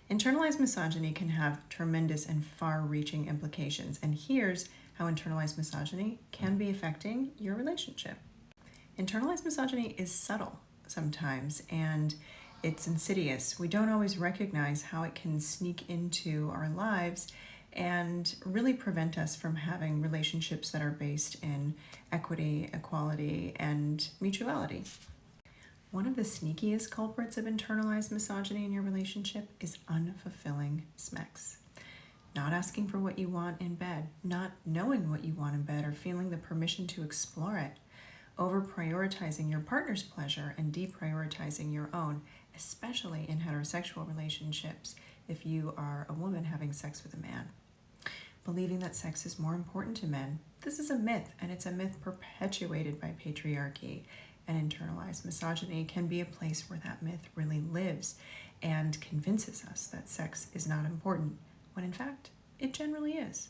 Internalized misogyny can have tremendous and far-reaching implications, and here's how internalized misogyny can be affecting your relationship. Internalized misogyny is subtle sometimes, and it's insidious. We don't always recognize how it can sneak into our lives and really prevent us from having relationships that are based in equity, equality, and mutuality. One of the sneakiest culprits of internalized misogyny in your relationship is unfulfilling sex. Not asking for what you want in bed, not knowing what you want in bed or feeling the permission to explore it, over prioritizing your partner's pleasure and deprioritizing your own, especially in heterosexual relationships if you are a woman having sex with a man. Believing that sex is more important to men. This is a myth, and it's a myth perpetuated by patriarchy, and internalized misogyny can be a place where that myth really lives and convinces us that sex is not important, when in fact, it generally is.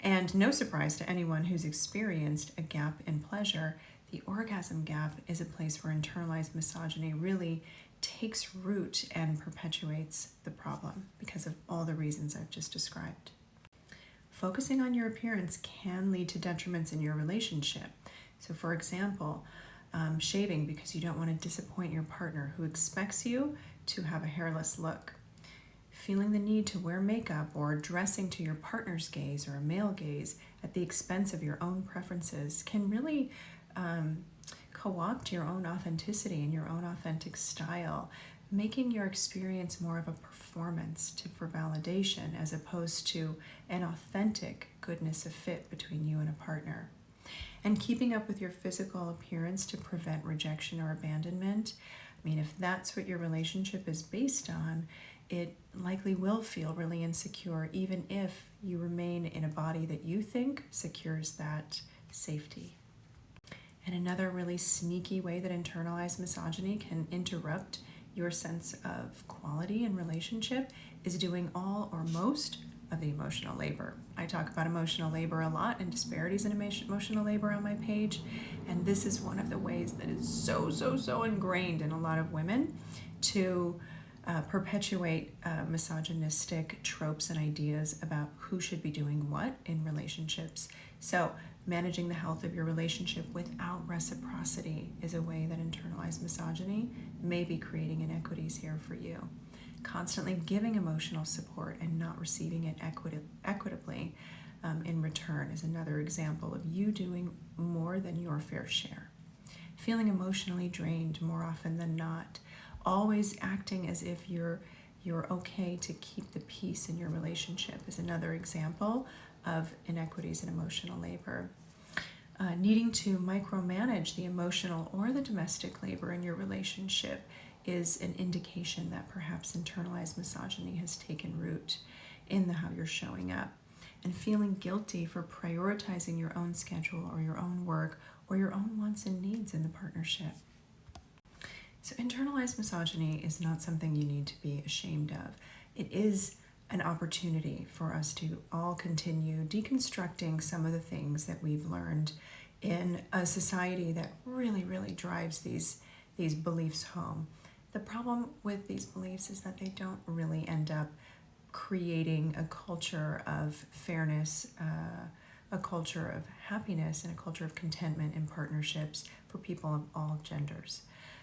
And no surprise to anyone who's experienced a gap in pleasure, the orgasm gap is a place where internalized misogyny really takes root and perpetuates the problem because of all the reasons I've just described. Focusing on your appearance can lead to detriments in your relationship. So for example, shaving because you don't want to disappoint your partner who expects you to have a hairless look. Feeling the need to wear makeup or dressing to your partner's gaze or a male gaze at the expense of your own preferences can really co-opt your own authenticity and your own authentic style, making your experience more of a performance for validation as opposed to an authentic goodness of fit between you and a partner. And keeping up with your physical appearance to prevent rejection or abandonment. I mean, if that's what your relationship is based on, it likely will feel really insecure, even if you remain in a body that you think secures that safety. And another really sneaky way that internalized misogyny can interrupt your sense of quality in relationship is doing all or most of the emotional labor. I talk about emotional labor a lot and disparities in emotional labor on my page, and this is one of the ways that is so ingrained in a lot of women to perpetuate misogynistic tropes and ideas about who should be doing what in relationships. So managing the health of your relationship without reciprocity is a way that internalized misogyny may be creating inequities here for you. Constantly giving emotional support and not receiving it equitably in return is another example of you doing more than your fair share. Feeling emotionally drained more often than not. Always acting as if you're okay to keep the peace in your relationship is another example of inequities in emotional labor. Needing to micromanage the emotional or the domestic labor in your relationship is an indication that perhaps internalized misogyny has taken root in how you're showing up. And feeling guilty for prioritizing your own schedule or your own work or your own wants and needs in the partnership. So internalized misogyny is not something you need to be ashamed of. It is an opportunity for us to all continue deconstructing some of the things that we've learned in a society that really drives these beliefs home. The problem with these beliefs is that they don't really end up creating a culture of fairness, a culture of happiness, and a culture of contentment in partnerships for people of all genders.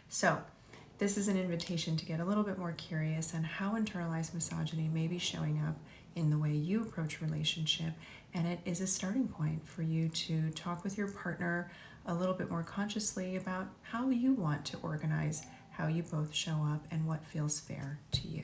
So this is an invitation to get a little bit more curious on how internalized misogyny may be showing up in the way you approach relationship, and it is a starting point for you to talk with your partner a little bit more consciously about how you want to organize how you both show up and what feels fair to you.